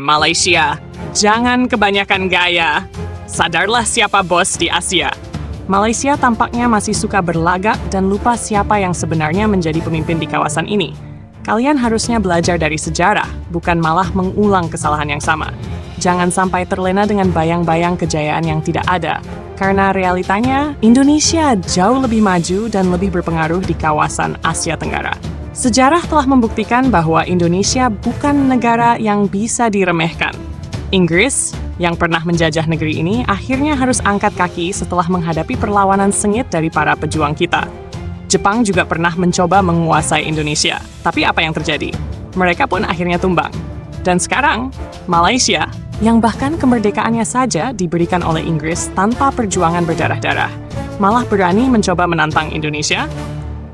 Malaysia, jangan kebanyakan gaya. Sadarlah siapa bos di Asia. Malaysia tampaknya masih suka berlagak dan lupa siapa yang sebenarnya menjadi pemimpin di kawasan ini. Kalian harusnya belajar dari sejarah, bukan malah mengulang kesalahan yang sama. Jangan sampai terlena dengan bayang-bayang kejayaan yang tidak ada. Karena realitanya, Indonesia jauh lebih maju dan lebih berpengaruh di kawasan Asia Tenggara. Sejarah telah membuktikan bahwa Indonesia bukan negara yang bisa diremehkan. Inggris, yang pernah menjajah negeri ini, akhirnya harus angkat kaki setelah menghadapi perlawanan sengit dari para pejuang kita. Jepang juga pernah mencoba menguasai Indonesia. Tapi apa yang terjadi? Mereka pun akhirnya tumbang. Dan sekarang, Malaysia, yang bahkan kemerdekaannya saja diberikan oleh Inggris tanpa perjuangan berdarah-darah, malah berani mencoba menantang Indonesia.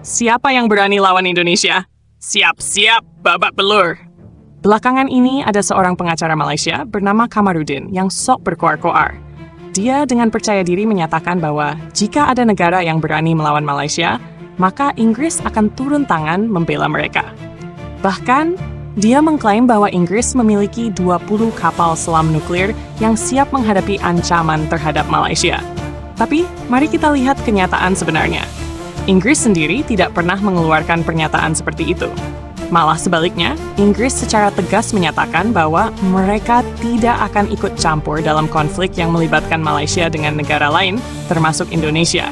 Siapa yang berani lawan Indonesia? Siap-siap babak belur. Belakangan ini ada seorang pengacara Malaysia bernama Kamarudin yang sok berkoar-koar. Dia dengan percaya diri menyatakan bahwa jika ada negara yang berani melawan Malaysia, maka Inggris akan turun tangan membela mereka. Bahkan, dia mengklaim bahwa Inggris memiliki 20 kapal selam nuklir yang siap menghadapi ancaman terhadap Malaysia. Tapi, mari kita lihat kenyataan sebenarnya. Inggris sendiri tidak pernah mengeluarkan pernyataan seperti itu. Malah sebaliknya, Inggris secara tegas menyatakan bahwa mereka tidak akan ikut campur dalam konflik yang melibatkan Malaysia dengan negara lain, termasuk Indonesia.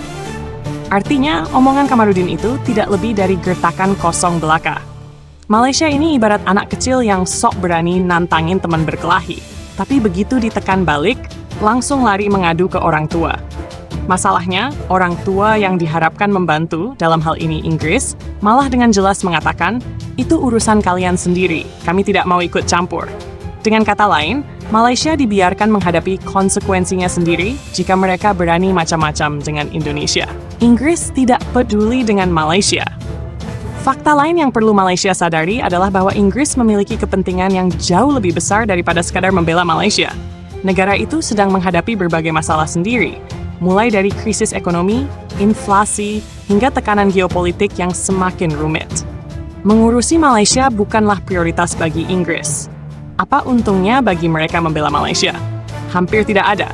Artinya, omongan Kamarudin itu tidak lebih dari gertakan kosong belaka. Malaysia ini ibarat anak kecil yang sok berani nantangin teman berkelahi, tapi begitu ditekan balik, langsung lari mengadu ke orang tua. Masalahnya, orang tua yang diharapkan membantu, dalam hal ini Inggris, malah dengan jelas mengatakan, itu urusan kalian sendiri, kami tidak mau ikut campur. Dengan kata lain, Malaysia dibiarkan menghadapi konsekuensinya sendiri jika mereka berani macam-macam dengan Indonesia. Inggris tidak peduli dengan Malaysia. Fakta lain yang perlu Malaysia sadari adalah bahwa Inggris memiliki kepentingan yang jauh lebih besar daripada sekadar membela Malaysia. Negara itu sedang menghadapi berbagai masalah sendiri, mulai dari krisis ekonomi, inflasi, hingga tekanan geopolitik yang semakin rumit. Mengurusi Malaysia bukanlah prioritas bagi Inggris. Apa untungnya bagi mereka membela Malaysia? Hampir tidak ada.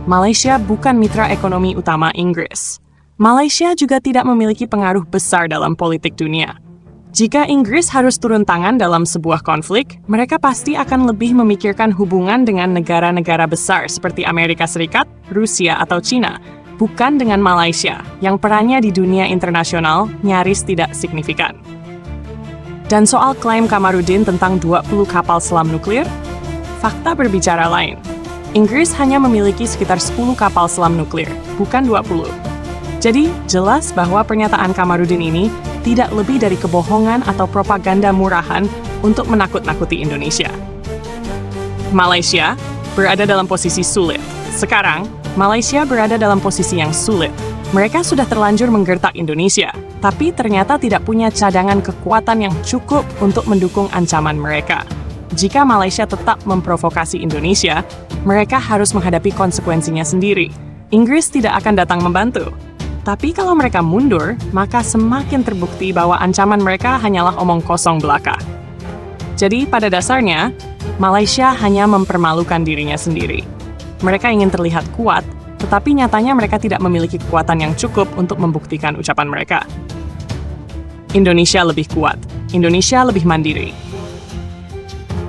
Malaysia bukan mitra ekonomi utama Inggris. Malaysia juga tidak memiliki pengaruh besar dalam politik dunia. Jika Inggris harus turun tangan dalam sebuah konflik, mereka pasti akan lebih memikirkan hubungan dengan negara-negara besar seperti Amerika Serikat, Rusia, atau Cina, bukan dengan Malaysia, yang perannya di dunia internasional nyaris tidak signifikan. Dan soal klaim Kamarudin tentang 20 kapal selam nuklir, fakta berbicara lain. Inggris hanya memiliki sekitar 10 kapal selam nuklir, bukan 20. Jadi, jelas bahwa pernyataan Kamarudin ini tidak lebih dari kebohongan atau propaganda murahan untuk menakut-nakuti Indonesia. Malaysia berada dalam posisi sulit. Sekarang, Malaysia berada dalam posisi yang sulit. Mereka sudah terlanjur menggertak Indonesia, tapi ternyata tidak punya cadangan kekuatan yang cukup untuk mendukung ancaman mereka. Jika Malaysia tetap memprovokasi Indonesia, mereka harus menghadapi konsekuensinya sendiri. Inggris tidak akan datang membantu. Tapi kalau mereka mundur, maka semakin terbukti bahwa ancaman mereka hanyalah omong kosong belaka. Jadi pada dasarnya, Malaysia hanya mempermalukan dirinya sendiri. Mereka ingin terlihat kuat, tetapi nyatanya mereka tidak memiliki kekuatan yang cukup untuk membuktikan ucapan mereka. Indonesia lebih kuat, Indonesia lebih mandiri.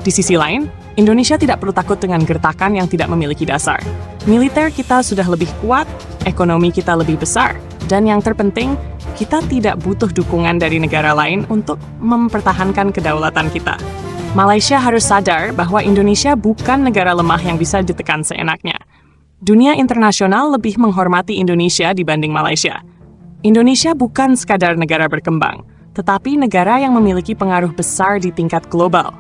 Di sisi lain, Indonesia tidak perlu takut dengan gertakan yang tidak memiliki dasar. Militer kita sudah lebih kuat, ekonomi kita lebih besar, dan yang terpenting, kita tidak butuh dukungan dari negara lain untuk mempertahankan kedaulatan kita. Malaysia harus sadar bahwa Indonesia bukan negara lemah yang bisa ditekan seenaknya. Dunia internasional lebih menghormati Indonesia dibanding Malaysia. Indonesia bukan sekadar negara berkembang, tetapi negara yang memiliki pengaruh besar di tingkat global.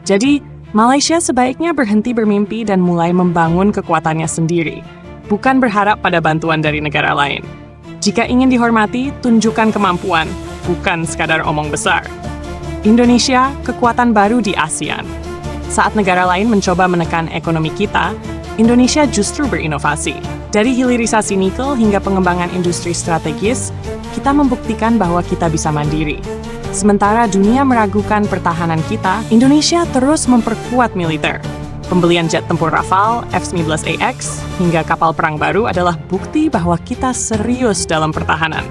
Jadi, Malaysia sebaiknya berhenti bermimpi dan mulai membangun kekuatannya sendiri, bukan berharap pada bantuan dari negara lain. Jika ingin dihormati, tunjukkan kemampuan, bukan sekadar omong besar. Indonesia, kekuatan baru di ASEAN. Saat negara lain mencoba menekan ekonomi kita, Indonesia justru berinovasi. Dari hilirisasi nikel hingga pengembangan industri strategis, kita membuktikan bahwa kita bisa mandiri. Sementara dunia meragukan pertahanan kita, Indonesia terus memperkuat militer. Pembelian jet tempur Rafale, F-19AX, hingga kapal perang baru adalah bukti bahwa kita serius dalam pertahanan.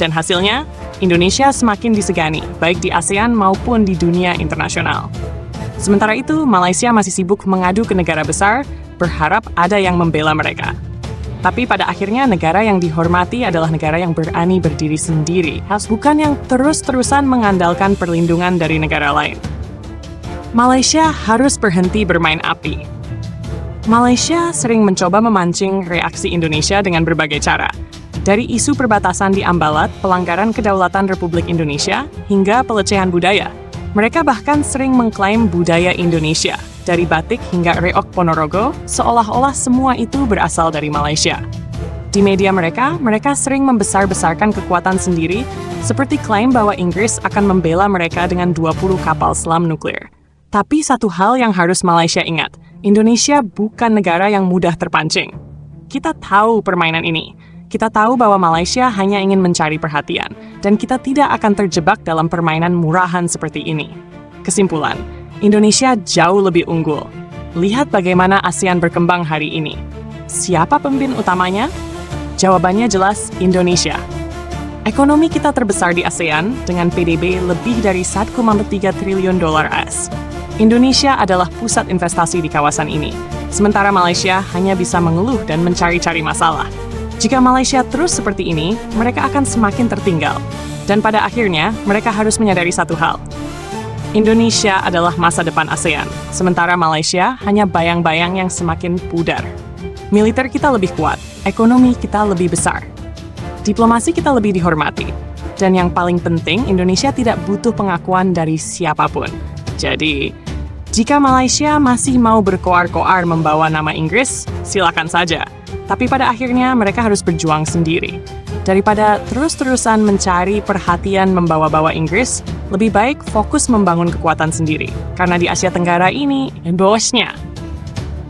Dan hasilnya, Indonesia semakin disegani, baik di ASEAN maupun di dunia internasional. Sementara itu, Malaysia masih sibuk mengadu ke negara besar, berharap ada yang membela mereka. Tapi pada akhirnya negara yang dihormati adalah negara yang berani berdiri sendiri, bukan yang terus-terusan mengandalkan perlindungan dari negara lain. Malaysia harus berhenti bermain api. Malaysia sering mencoba memancing reaksi Indonesia dengan berbagai cara, dari isu perbatasan di Ambalat, pelanggaran kedaulatan Republik Indonesia, hingga pelecehan budaya. Mereka bahkan sering mengklaim budaya Indonesia, dari batik hingga reok Ponorogo, seolah-olah semua itu berasal dari Malaysia. Di media mereka sering membesar-besarkan kekuatan sendiri, seperti klaim bahwa Inggris akan membela mereka dengan 20 kapal selam nuklir. Tapi satu hal yang harus Malaysia ingat, Indonesia bukan negara yang mudah terpancing. Kita tahu permainan ini. Kita tahu bahwa Malaysia hanya ingin mencari perhatian, dan kita tidak akan terjebak dalam permainan murahan seperti ini. Kesimpulan, Indonesia jauh lebih unggul. Lihat bagaimana ASEAN berkembang hari ini. Siapa pemimpin utamanya? Jawabannya jelas, Indonesia. Ekonomi kita terbesar di ASEAN dengan PDB lebih dari 1,3 triliun dolar AS. Indonesia adalah pusat investasi di kawasan ini, sementara Malaysia hanya bisa mengeluh dan mencari-cari masalah. Jika Malaysia terus seperti ini, mereka akan semakin tertinggal. Dan pada akhirnya, mereka harus menyadari satu hal. Indonesia adalah masa depan ASEAN, sementara Malaysia hanya bayang-bayang yang semakin pudar. Militer kita lebih kuat, ekonomi kita lebih besar. Diplomasi kita lebih dihormati. Dan yang paling penting, Indonesia tidak butuh pengakuan dari siapapun. Jadi, jika Malaysia masih mau berkoar-koar membawa nama Inggris, silakan saja. Tapi pada akhirnya mereka harus berjuang sendiri. Daripada terus-terusan mencari perhatian membawa-bawa Inggris, lebih baik fokus membangun kekuatan sendiri. Karena di Asia Tenggara ini, bosnya.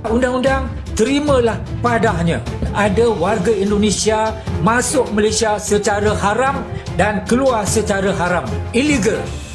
Undang-undang, terimalah padanya. Ada warga Indonesia masuk Malaysia secara haram dan keluar secara haram. Illegal.